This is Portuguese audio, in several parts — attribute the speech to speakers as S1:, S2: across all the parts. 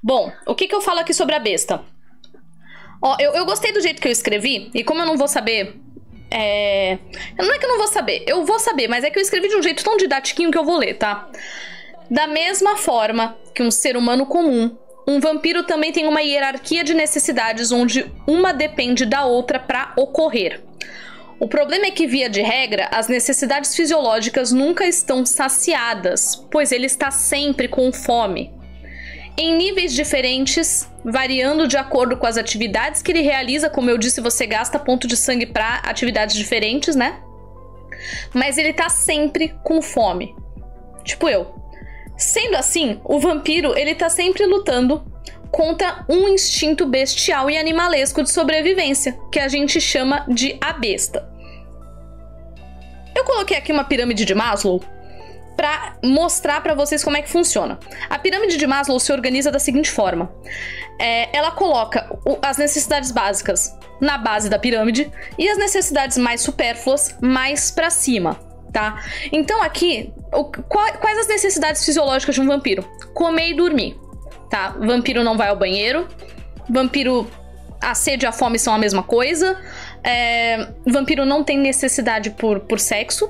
S1: Bom, o que eu falo aqui sobre a besta? Ó, eu gostei do jeito que eu escrevi, e como eu não vou saber... Não é que eu não vou saber, eu vou saber, mas é que eu escrevi de um jeito tão didatiquinho que eu vou ler, tá? Da mesma forma que um ser humano comum, um vampiro também tem uma hierarquia de necessidades onde uma depende da outra para ocorrer. O problema é que, via de regra, as necessidades fisiológicas nunca estão saciadas, pois ele está sempre com fome. Em níveis diferentes, variando de acordo com as atividades que ele realiza, como eu disse, você gasta ponto de sangue para atividades diferentes, né? Mas ele tá sempre com fome. Tipo eu. Sendo assim, o vampiro, ele tá sempre lutando contra um instinto bestial e animalesco de sobrevivência, que a gente chama de a besta. Eu coloquei aqui uma pirâmide de Maslow para mostrar para vocês como é que funciona. A pirâmide de Maslow se organiza da seguinte forma. Ela coloca as necessidades básicas na base da pirâmide e as necessidades mais supérfluas mais para cima, tá? Então aqui, quais as necessidades fisiológicas de um vampiro? Comer e dormir, tá? Vampiro não vai ao banheiro, vampiro... A sede e a fome são a mesma coisa, vampiro não tem necessidade por sexo,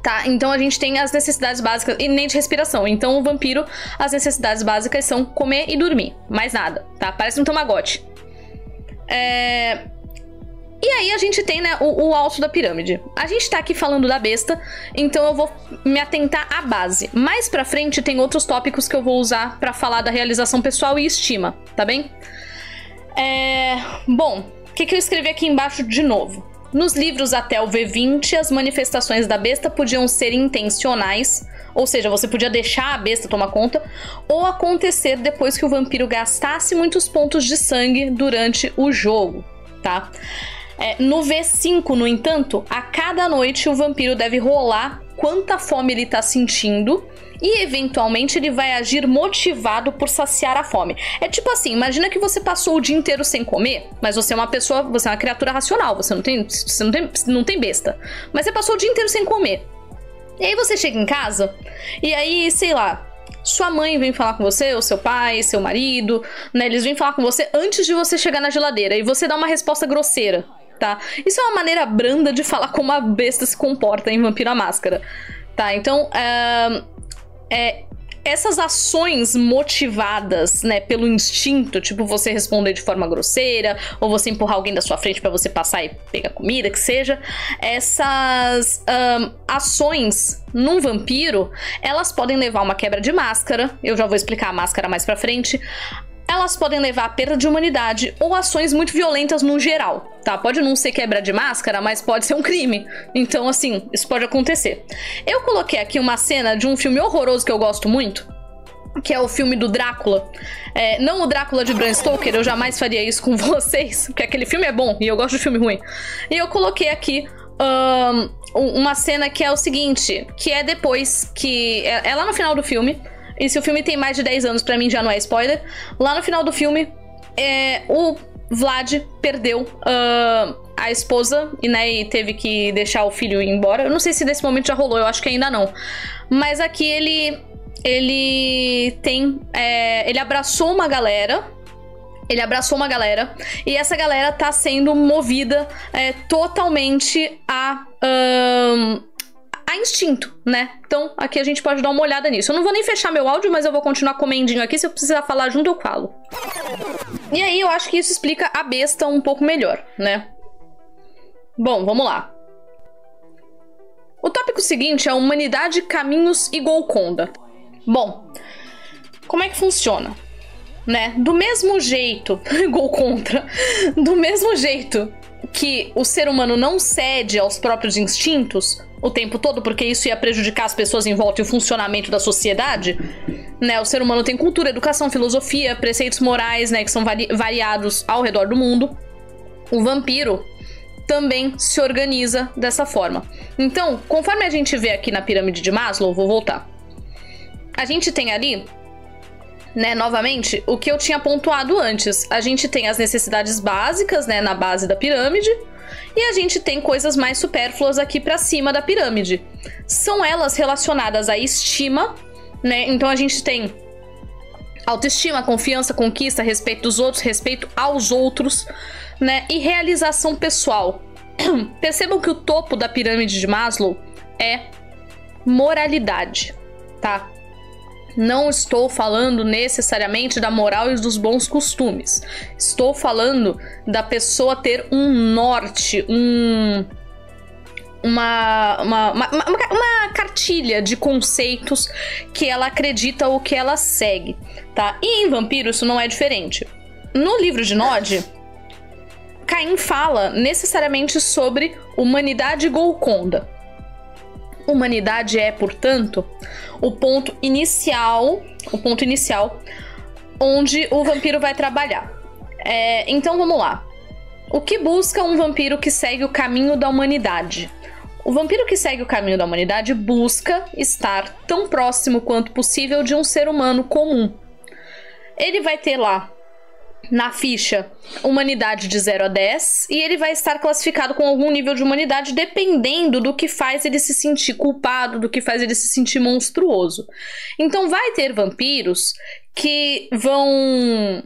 S1: tá? Então a gente tem as necessidades básicas, e nem de respiração. Então o vampiro, as necessidades básicas são comer e dormir, mais nada, tá? Parece um Tamagotchi. E aí a gente tem, né, o alto da pirâmide. A gente tá aqui falando da besta, então eu vou me atentar à base. Mais pra frente tem outros tópicos que eu vou usar pra falar da realização pessoal e estima, tá bem? Bom, o que eu escrevi aqui embaixo de novo? Nos livros até o V20, as manifestações da besta podiam ser intencionais, ou seja, você podia deixar a besta tomar conta, ou acontecer depois que o vampiro gastasse muitos pontos de sangue durante o jogo, tá? No V5, no entanto, a cada noite o vampiro deve rolar quanta fome ele tá sentindo e, eventualmente, ele vai agir motivado por saciar a fome. É tipo assim, imagina que você passou o dia inteiro sem comer, mas você é uma pessoa, você é uma criatura racional, você não tem besta. Mas você passou o dia inteiro sem comer. E aí você chega em casa, e aí, sei lá, sua mãe vem falar com você, ou seu pai, seu marido, né? Eles vêm falar com você antes de você chegar na geladeira, e você dá uma resposta grosseira, tá? Isso é uma maneira branda de falar como a besta se comporta em Vampiro à Máscara, tá? Então, essas ações motivadas, né, pelo instinto, tipo você responder de forma grosseira, ou você empurrar alguém da sua frente pra você passar e pegar comida, que seja, essas ações num vampiro, elas podem levar a uma quebra de máscara, eu já vou explicar a máscara mais pra frente. Elas podem levar a perda de humanidade ou ações muito violentas no geral, tá? Pode não ser quebra de máscara, mas pode ser um crime. Então, assim, isso pode acontecer. Eu coloquei aqui uma cena de um filme horroroso que eu gosto muito, que é o filme do Drácula. Não o Drácula de Bram Stoker, eu jamais faria isso com vocês, porque aquele filme é bom e eu gosto de filme ruim. E eu coloquei aqui uma cena que é o seguinte, que é depois que... É lá no final do filme. E se o filme tem mais de 10 anos, pra mim já não é spoiler. Lá no final do filme, o Vlad perdeu a esposa e teve que deixar o filho ir embora. Eu não sei se nesse momento já rolou, eu acho que ainda não. Mas aqui ele abraçou uma galera. E essa galera tá sendo movida totalmente a instinto, né? Então, aqui a gente pode dar uma olhada nisso. Eu não vou nem fechar meu áudio, mas eu vou continuar comendinho aqui. Se eu precisar falar junto, eu falo. E aí, eu acho que isso explica a besta um pouco melhor, né? Bom, vamos lá. O tópico seguinte é Humanidade, Caminhos e Golconda. Bom, como é que funciona? Né? Do mesmo jeito... Gol contra. Do mesmo jeito que o ser humano não cede aos próprios instintos o tempo todo, porque isso ia prejudicar as pessoas em volta e o funcionamento da sociedade, né? O ser humano tem cultura, educação, filosofia, preceitos morais, né, que são variados ao redor do mundo. O vampiro também se organiza dessa forma. Então, conforme a gente vê aqui na pirâmide de Maslow, vou voltar. A gente tem ali, né, novamente, o que eu tinha pontuado antes. A gente tem as necessidades básicas, né, na base da pirâmide, e a gente tem coisas mais supérfluas aqui pra cima da pirâmide. São elas relacionadas à estima, né? Então a gente tem Autoestima, confiança, conquista, respeito dos outros, respeito aos outros, né? E realização pessoal. Percebam que o topo da pirâmide de Maslow é moralidade, tá? Não estou falando necessariamente da moral e dos bons costumes. Estou falando da pessoa ter um norte, uma cartilha de conceitos que ela acredita ou que ela segue, tá? E em Vampiro isso não é diferente. No livro de Nod, Caim fala necessariamente sobre humanidade e Golconda. Humanidade é, portanto, o ponto inicial onde o vampiro vai trabalhar. Então vamos lá. O que busca um vampiro que segue o caminho da humanidade? O vampiro que segue o caminho da humanidade busca estar tão próximo quanto possível de um ser humano comum. Ele vai ter lá na ficha humanidade de 0 a 10 e ele vai estar classificado com algum nível de humanidade dependendo do que faz ele se sentir culpado, do que faz ele se sentir monstruoso. Então vai ter vampiros que vão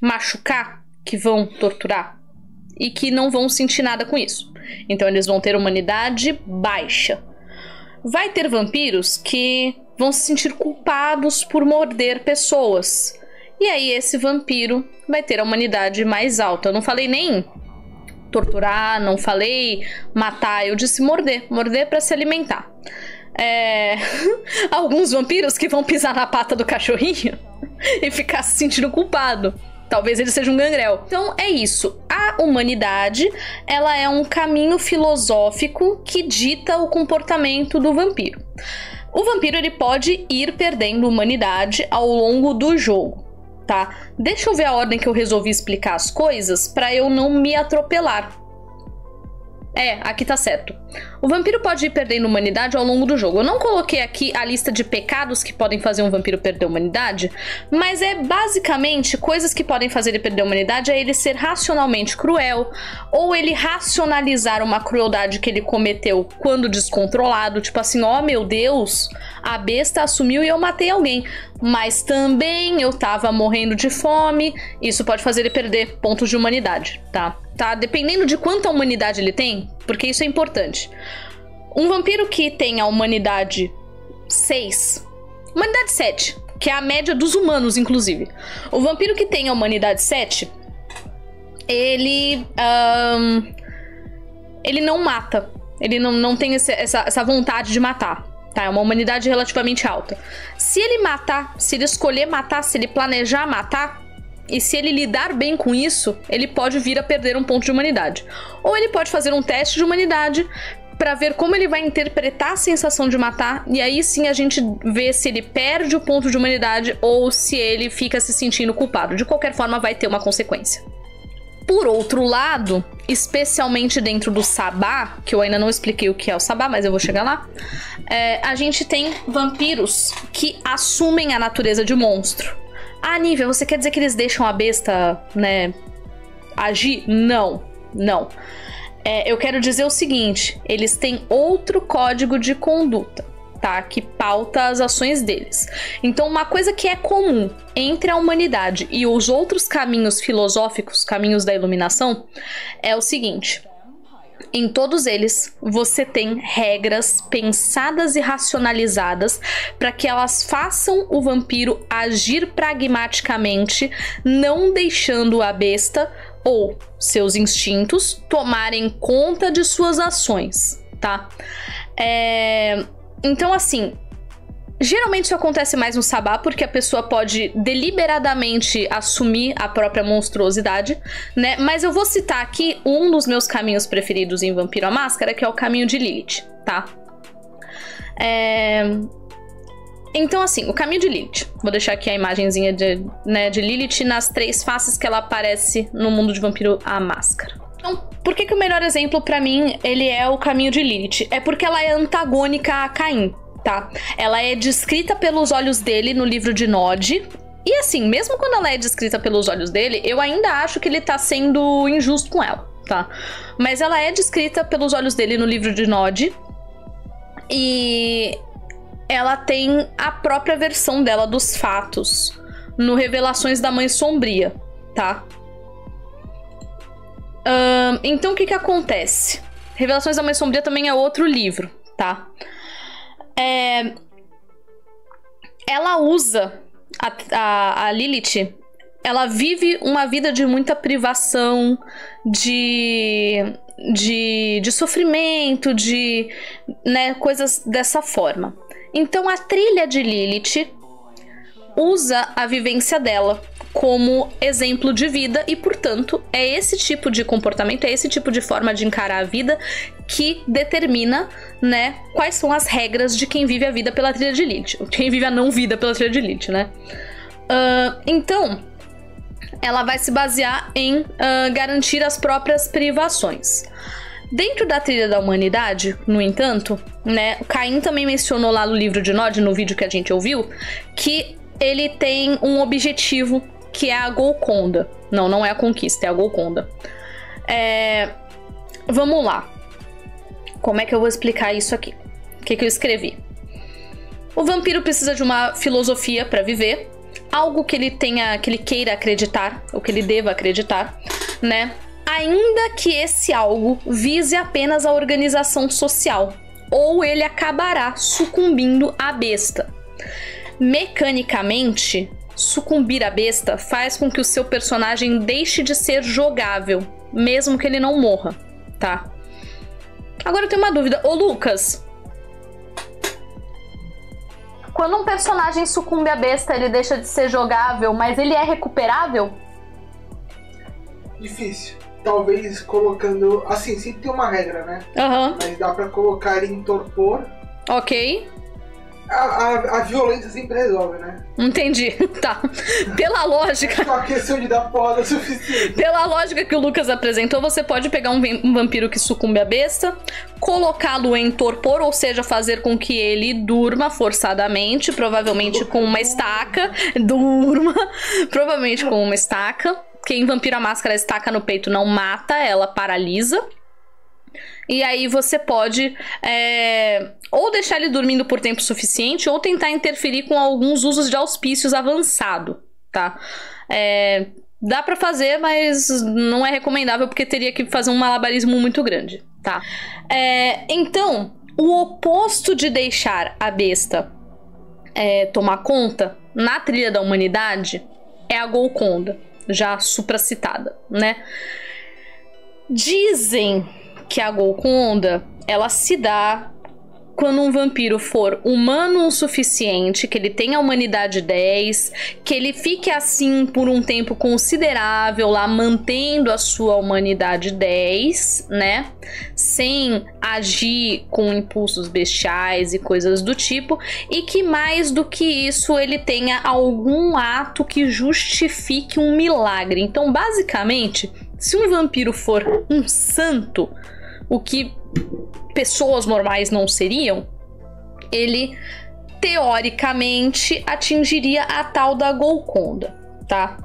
S1: machucar, que vão torturar e que não vão sentir nada com isso. Então eles vão ter humanidade baixa. Vai ter vampiros que vão se sentir culpados por morder pessoas. E aí esse vampiro vai ter a humanidade mais alta. Eu não falei nem torturar, não falei matar, eu disse morder. Morder para se alimentar. Alguns vampiros que vão pisar na pata do cachorrinho e ficar se sentindo culpado. Talvez ele seja um gangrel. Então é isso. A humanidade, ela é um caminho filosófico que dita o comportamento do vampiro. O vampiro, ele pode ir perdendo humanidade ao longo do jogo, tá? Deixa eu ver a ordem que eu resolvi explicar as coisas pra eu não me atropelar. Aqui tá certo. O vampiro pode ir perdendo humanidade ao longo do jogo. Eu não coloquei aqui a lista de pecados que podem fazer um vampiro perder humanidade, mas basicamente coisas que podem fazer ele perder humanidade é ele ser racionalmente cruel, ou ele racionalizar uma crueldade que ele cometeu quando descontrolado, tipo assim, ó, meu Deus, a besta assumiu e eu matei alguém, mas também eu tava morrendo de fome. Isso pode fazer ele perder pontos de humanidade, tá? Dependendo de quanta humanidade ele tem, porque isso é importante. Um vampiro que tem a humanidade 6, humanidade 7, que é a média dos humanos, inclusive. O vampiro que tem a humanidade 7, ele não mata. Ele não tem essa vontade de matar, tá? É uma humanidade relativamente alta. Se ele matar, se ele escolher matar, se ele planejar matar, e se ele lidar bem com isso, ele pode vir a perder um ponto de humanidade. Ou ele pode fazer um teste de humanidade pra ver como ele vai interpretar a sensação de matar, e aí sim a gente vê se ele perde o ponto de humanidade ou se ele fica se sentindo culpado. De qualquer forma, vai ter uma consequência. Por outro lado, especialmente dentro do Sabá, que eu ainda não expliquei o que é o Sabá, mas eu vou chegar lá, a gente tem vampiros que assumem a natureza de monstro. Ah, Nívia, você quer dizer que eles deixam a besta, né, agir? Não. Eu quero dizer o seguinte, eles têm outro código de conduta, tá? Que pauta as ações deles. Então, uma coisa que é comum entre a humanidade e os outros caminhos filosóficos, caminhos da iluminação, é o seguinte: em todos eles, você tem regras pensadas e racionalizadas para que elas façam o vampiro agir pragmaticamente, não deixando a besta ou seus instintos tomarem conta de suas ações, tá? Então, assim, geralmente isso acontece mais no Sabá, porque a pessoa pode deliberadamente assumir a própria monstruosidade, né? Mas eu vou citar aqui um dos meus caminhos preferidos em Vampiro à Máscara, que é o caminho de Lilith, tá? Então, assim, o caminho de Lilith. Vou deixar aqui a imagenzinha de Lilith nas 3 faces que ela aparece no mundo de Vampiro à Máscara. Então, por que o melhor exemplo pra mim, ele é o caminho de Lilith? É porque ela é antagônica a Caim, tá? Ela é descrita pelos olhos dele no livro de Nod. E assim, mesmo quando ela é descrita pelos olhos dele, eu ainda acho que ele tá sendo injusto com ela, tá? Mas ela é descrita pelos olhos dele no livro de Nod. E ela tem a própria versão dela dos fatos no Revelações da Mãe Sombria, tá? Então o que que acontece? Revelações da Mãe Sombria também é outro livro, tá? Ela usa a Lilith, ela vive uma vida de muita privação, de sofrimento, né, coisas dessa forma. Então a trilha de Lilith usa a vivência dela como exemplo de vida e, portanto, é esse tipo de comportamento, é esse tipo de forma de encarar a vida que determina, né, quais são as regras de quem vive a vida pela trilha de Lilith, quem vive a não vida pela trilha de Lilith, né? Então, ela vai se basear em garantir as próprias privações. Dentro da trilha da humanidade, no entanto, né, Caim também mencionou lá no livro de Nod, no vídeo que a gente ouviu, que ele tem um objetivo que é a Golconda. Não é a conquista, é a Golconda. Vamos lá. Como é que eu vou explicar isso aqui? O que eu escrevi? O vampiro precisa de uma filosofia para viver, algo que ele queira acreditar, ou que ele deva acreditar, né? Ainda que esse algo vise apenas a organização social, ou ele acabará sucumbindo à besta. Mecanicamente, sucumbir à besta faz com que o seu personagem deixe de ser jogável, mesmo que ele não morra, tá? Agora eu tenho uma dúvida. Ô, Lucas, quando um personagem sucumbe à besta, ele deixa de ser jogável, mas ele é recuperável?
S2: Difícil. Talvez colocando... Assim, sempre tem uma regra, né? Mas dá pra colocar em torpor.
S1: Ok.
S2: A violência sempre resolve, né?
S1: Entendi, tá. Pela lógica...
S2: É só questão de dar porrada suficiente.
S1: Pela lógica que o Lucas apresentou, você pode pegar um vampiro que sucumbe à besta, colocá-lo em torpor, ou seja, fazer com que ele durma forçadamente, provavelmente com uma estaca. Provavelmente com uma estaca. Porque em Vampiro a Máscara, a estaca no peito não mata, ela paralisa. E aí você pode ou deixar ele dormindo por tempo suficiente, ou tentar interferir com alguns usos de auspícios avançado, tá? Dá pra fazer, mas não é recomendável, porque teria que fazer um malabarismo muito grande, tá? Então, o oposto de deixar a besta tomar conta, na trilha da humanidade, é a Golconda, já supracitada, né? Dizem que a Golconda, ela se dá quando um vampiro for humano o suficiente, que ele tenha a humanidade 10, que ele fique assim por um tempo considerável lá, mantendo a sua humanidade 10, né? Sem agir com impulsos bestiais e coisas do tipo, e que mais do que isso ele tenha algum ato que justifique um milagre. Então, basicamente, se um vampiro for um santo, o que pessoas normais não seriam, ele teoricamente atingiria a tal da Golconda, tá?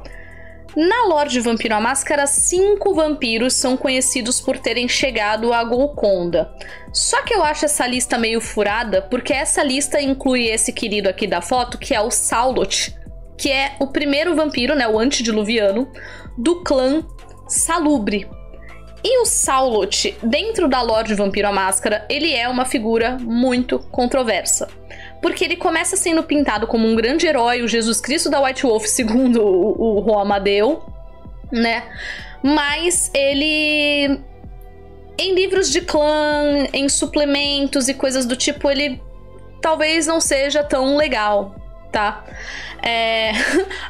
S1: Na lore de Vampiro à Máscara, 5 vampiros são conhecidos por terem chegado à Golconda. Só que eu acho essa lista meio furada, porque essa lista inclui esse querido aqui da foto, que é o Saulot, que é o primeiro vampiro, né, o antediluviano, do clã Salubre. E o Saulot, dentro da lore de Vampiro à Máscara, ele é uma figura muito controversa. Porque ele começa sendo pintado como um grande herói, o Jesus Cristo da White Wolf, segundo o Juan Amadeu, né? Mas ele... em livros de clã, em suplementos e coisas do tipo, ele talvez não seja tão legal, tá?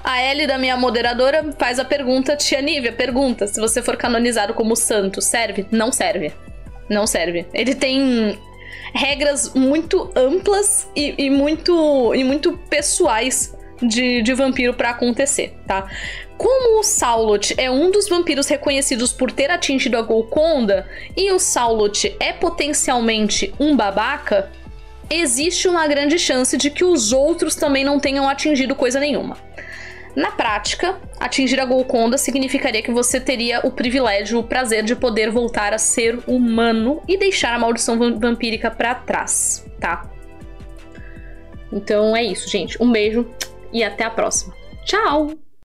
S1: A Ellie, da minha moderadora, faz a pergunta, Tia Nívia pergunta, se você for canonizado como santo, serve? Não serve. Não serve. Ele tem regras muito amplas e muito pessoais de vampiro pra acontecer, tá? Como o Saulot é um dos vampiros reconhecidos por ter atingido a Golconda, e o Saulot é potencialmente um babaca, existe uma grande chance de que os outros também não tenham atingido coisa nenhuma. Na prática, atingir a Golconda significaria que você teria o privilégio, o prazer de poder voltar a ser humano e deixar a maldição vampírica pra trás, tá? Então é isso, gente. Um beijo e até a próxima. Tchau!